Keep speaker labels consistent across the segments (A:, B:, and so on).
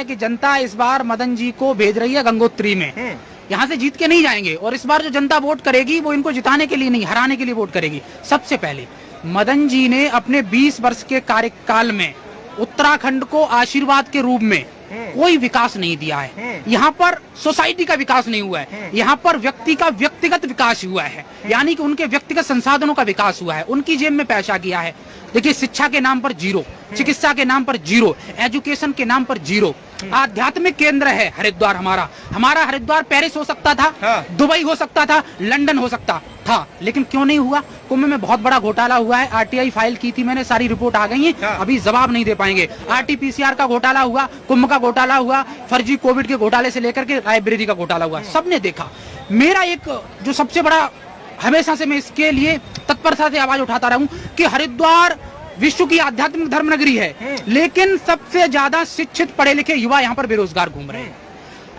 A: है कि जनता इस बार मदन जी को भेज रही है गंगोत्री में। यहाँ से जीत के नहीं जाएंगे और इस बार जो जनता वोट करेगी वो इनको जिताने के लिए नहीं, हराने के लिए वोट करेगी। सबसे पहले मदन जी ने अपने 20 वर्ष के कार्यकाल में उत्तराखंड को आशीर्वाद के रूप में कोई विकास नहीं दिया है। यहाँ पर सोसाइटी का विकास नहीं हुआ है, यहाँ पर व्यक्ति का व्यक्तिगत विकास हुआ है, यानी कि उनके व्यक्तिगत संसाधनों का विकास हुआ है, उनकी जेब में पैसा गया है। देखिए, शिक्षा के नाम पर जीरो, चिकित्सा के नाम पर जीरो, एजुकेशन के नाम पर जीरो। आध्यात्मिक केंद्र है हरिद्वार हमारा हरिद्वार पेरिस हो सकता था, दुबई हो सकता था, लंदन हो सकता था, लेकिन क्यों नहीं हुआ? कुंभ में बहुत बड़ा घोटाला हुआ है, आरटीआई फाइल की थी मैंने, सारी रिपोर्ट आ गई है, अभी जवाब नहीं दे पाएंगे। आरटीपीसीआर का घोटाला हुआ, कुंभ का घोटाला हुआ, फर्जी कोविड के घोटाले से लेकर के लाइब्रेरी का घोटाला हुआ, सबने देखा। मेरा एक जो सबसे बड़ा, हमेशा से मैं इसके लिए तत्परता से आवाज उठाता रहा हूं कि हरिद्वार विश्व की आध्यात्मिक धर्म नगरी है, लेकिन सबसे ज्यादा शिक्षित पढ़े लिखे युवा यहाँ पर बेरोजगार घूम रहे हैं।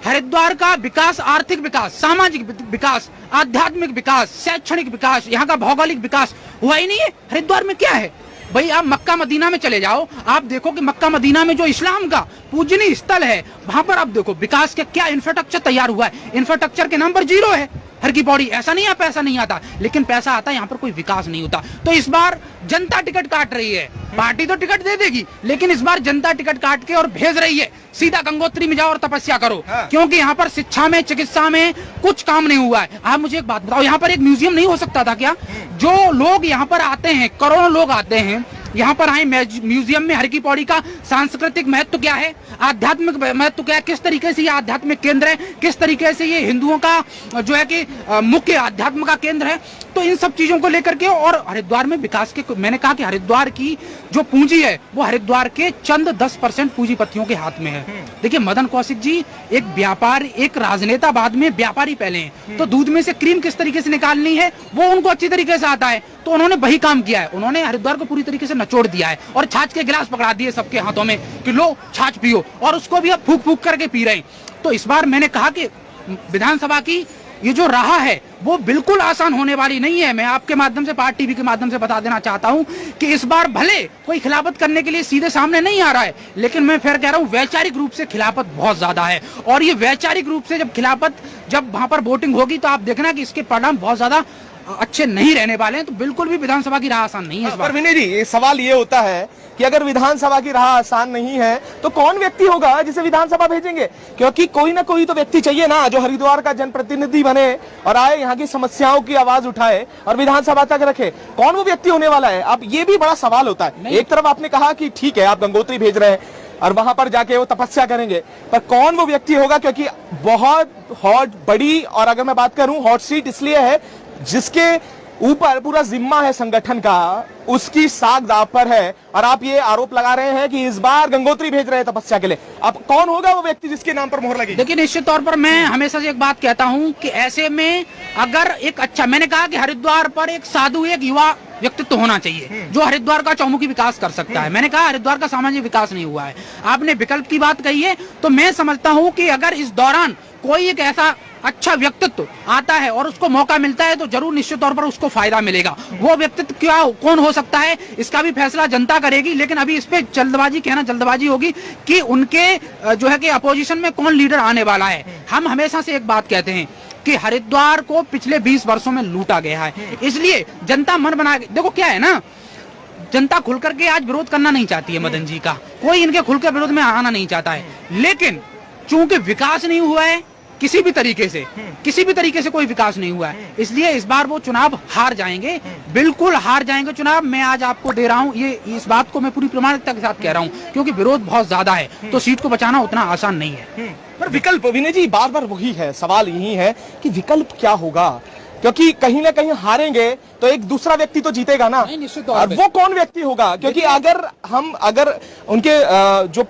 A: हरिद्वार का विकास, आर्थिक विकास, सामाजिक विकास, आध्यात्मिक विकास, शैक्षणिक विकास, यहाँ का भौगोलिक विकास हुआ ही नहीं है। हरिद्वार में क्या है भाई? आप मक्का मदीना में चले जाओ, आप देखो कि मक्का मदीना में जो इस्लाम का पूजनीय स्थल है, वहां पर आप देखो विकास के क्या इंफ्रास्ट्रक्चर तैयार हुआ है। इंफ्रास्ट्रक्चर के नाम पर जीरो है हर की पौड़ी। ऐसा नहीं है पैसा नहीं आता, लेकिन पैसा आता है, यहाँ पर कोई विकास नहीं होता। तो इस बार जनता टिकट काट रही है, पार्टी तो टिकट दे देगी, लेकिन इस बार जनता टिकट काट के और भेज रही है सीधा गंगोत्री में जाओ और तपस्या करो, क्योंकि यहाँ पर शिक्षा में, चिकित्सा में कुछ काम नहीं हुआ है। आप मुझे एक बात बताओ, यहाँ पर एक म्यूजियम नहीं हो सकता था क्या? जो लोग यहाँ पर आते हैं, करोड़ों लोग आते हैं यहाँ पर आए म्यूजियम में, हर की पौड़ी का सांस्कृतिक महत्व क्या है, आध्यात्मिक महत्व क्या है, किस तरीके से ये आध्यात्मिक केंद्र है, किस तरीके से ये हिंदुओं का जो है कि मुख्य आध्यात्म का केंद्र है। तो इन सब चीजों को लेकर के, और हरिद्वार में विकास के, मैंने कहा कि हरिद्वार की जो पूंजी है वो हरिद्वार के चंद 10% पूंजीपतियों के हाथ में है। देखिए, मदन कौशिक जी एक व्यापार, एक राजनेता बाद में, व्यापारी पहले हैं, तो दूध में से क्रीम किस तरीके से निकालनी है वो उनको अच्छी तरीके से आता है, तो उन्होंने वही काम किया है। उन्होंने हरिद्वार को पूरी तरीके से नचोड़ दिया है और छाछ के गिलास पकड़ा दिए सबके हाथों में कि लो छाछ पियो, और उसको भी अब फूक फूक करके पी रहे हैं। तो इस बार मैंने कहा कि विधानसभा की ये जो राह है वो बिल्कुल आसान होने वाली नहीं है। मैं आपके माध्यम से, पार्टी टीवी के माध्यम से बता देना चाहता हूं कि इस बार भले कोई खिलाफत करने के लिए सीधे सामने नहीं आ रहा है, लेकिन मैं फिर कह रहा हूं वैचारिक रूप से खिलाफत बहुत ज्यादा है, और ये वैचारिक रूप से जब वहां पर वोटिंग होगी तो आप देखना कि इसके परिणाम बहुत ज्यादा अच्छे नहीं रहने वाले हैं। तो बिल्कुल भी विधानसभा की राह आसान नहीं है इस बार।
B: विनय जी, सवाल ये होता है कि अगर विधानसभा की राह आसान नहीं है तो कौन व्यक्ति होगा जिसे विधानसभा भेजेंगे? क्योंकि कोई ना कोई तो व्यक्ति चाहिए ना जो हरिद्वार का जनप्रतिनिधि बने और आए, यहाँ की समस्याओं की आवाज उठाए और विधानसभा तक रखे। कौन वो व्यक्ति होने वाला है? अब ये भी बड़ा सवाल होता है। एक तरफ आपने कहा कि ठीक है, आप गंगोत्री भेज रहे हैं और वहां पर जाके वो तपस्या करेंगे, पर कौन वो व्यक्ति होगा? क्योंकि बहुत हॉट, बड़ी, और अगर मैं बात करूं हॉट सीट इसलिए है जिसके ऊपर पूरा जिम्मा है संगठन का, उसकी साख दाव पर है, और आप ये आरोप लगा रहे हैं कि इस बार गंगोत्री भेज रहे हैं तपस्या के लिए। अब कौन होगा वो व्यक्ति जिसके नाम पर मोहर लगेगी?
A: देखिए, निश्चित तौर पर मैं हमेशा से एक बात कहता हूं कि ऐसे में अगर एक अच्छा, मैंने कहा कि हरिद्वार पर एक साधु, एक युवा व्यक्तित्व होना चाहिए जो हरिद्वार का चौमुखी विकास कर सकता है। मैंने कहा हरिद्वार का सामाजिक विकास नहीं हुआ है। आपने विकल्प की बात कही है, तो मैं समझता हूं कि अगर इस दौरान कोई एक ऐसा अच्छा व्यक्तित्व आता है और उसको मौका मिलता है तो जरूर निश्चित तौर पर उसको फायदा मिलेगा। वो व्यक्तित्व कौन हो सकता है इसका भी फैसला जनता करेगी, लेकिन अभी इस पे जल्दबाजी होगी कि उनके जो है कि अपोजिशन में कौन लीडर आने वाला है। हम हमेशा से एक बात कहते हैं कि हरिद्वार को पिछले 20 वर्षों में लूटा गया है, इसलिए जनता मन बना, देखो क्या है ना, जनता खुल करके आज विरोध करना नहीं चाहती है मदन जी का, कोई इनके खुल के विरोध में आना नहीं चाहता है, लेकिन चूंकि विकास नहीं हुआ है किसी भी तरीके से कोई विकास नहीं हुआ है, इसलिए इस बार वो चुनाव हार जाएंगे, बिल्कुल हार जाएंगे चुनाव। मैं आज आपको दे रहा हूं ये, इस बात को मैं पूरी प्रामाणिकता के साथ कह रहा हूं, क्योंकि विरोध बहुत ज्यादा है, तो सीट को बचाना उतना आसान नहीं है।
B: पर विकल्प, विनय जी, बार बार वही है, सवाल यही है कि विकल्प क्या होगा? क्योंकि कहीं ना कहीं हारेंगे तो एक दूसरा व्यक्ति तो जीतेगा ना, और वो कौन व्यक्ति होगा? क्योंकि अगर उनके जो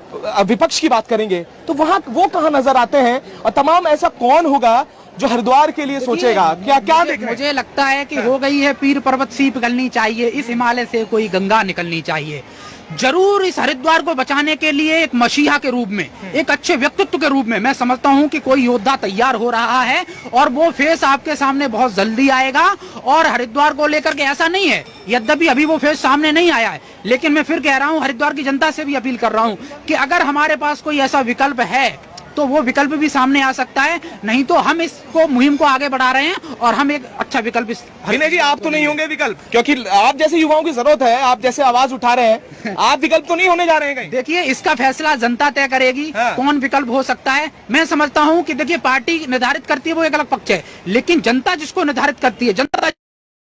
B: विपक्ष की बात करेंगे तो वहां वो कहां नजर आते हैं, और तमाम ऐसा कौन होगा जो हरिद्वार के लिए सोचेगा? क्या
A: मुझे लगता है कि हो गई है पीर पर्वत सीप निकलनी चाहिए, इस हिमालय से कोई गंगा निकलनी चाहिए। जरूर इस हरिद्वार को बचाने के लिए एक मसीहा के रूप में, एक अच्छे व्यक्तित्व के रूप में मैं समझता हूं कि कोई योद्धा तैयार हो रहा है और वो फेस आपके सामने बहुत जल्दी आएगा। और हरिद्वार को लेकर के ऐसा नहीं है, यद्यपि अभी वो फेस सामने नहीं आया है, लेकिन मैं फिर कह रहा हूं, हरिद्वार की जनता से भी अपील कर रहा हूं कि अगर हमारे पास कोई ऐसा विकल्प है तो वो विकल्प भी सामने आ सकता है, नहीं तो हम इसको मुहिम को आगे बढ़ा रहे हैं और हम एक अच्छा विकल्प
B: विनय जी, आप तो नहीं होंगे विकल्प, क्योंकि आप जैसे युवाओं की जरूरत है, आप जैसे आवाज उठा रहे हैं, आप विकल्प तो नहीं होने जा रहे हैं कहीं?
A: देखिए, इसका फैसला जनता तय करेगी। हाँ। कौन विकल्प हो सकता है। मैं समझता हूं कि देखिए, पार्टी निर्धारित करती है वो एक अलग पक्ष है, लेकिन जनता जिसको निर्धारित करती है, जनता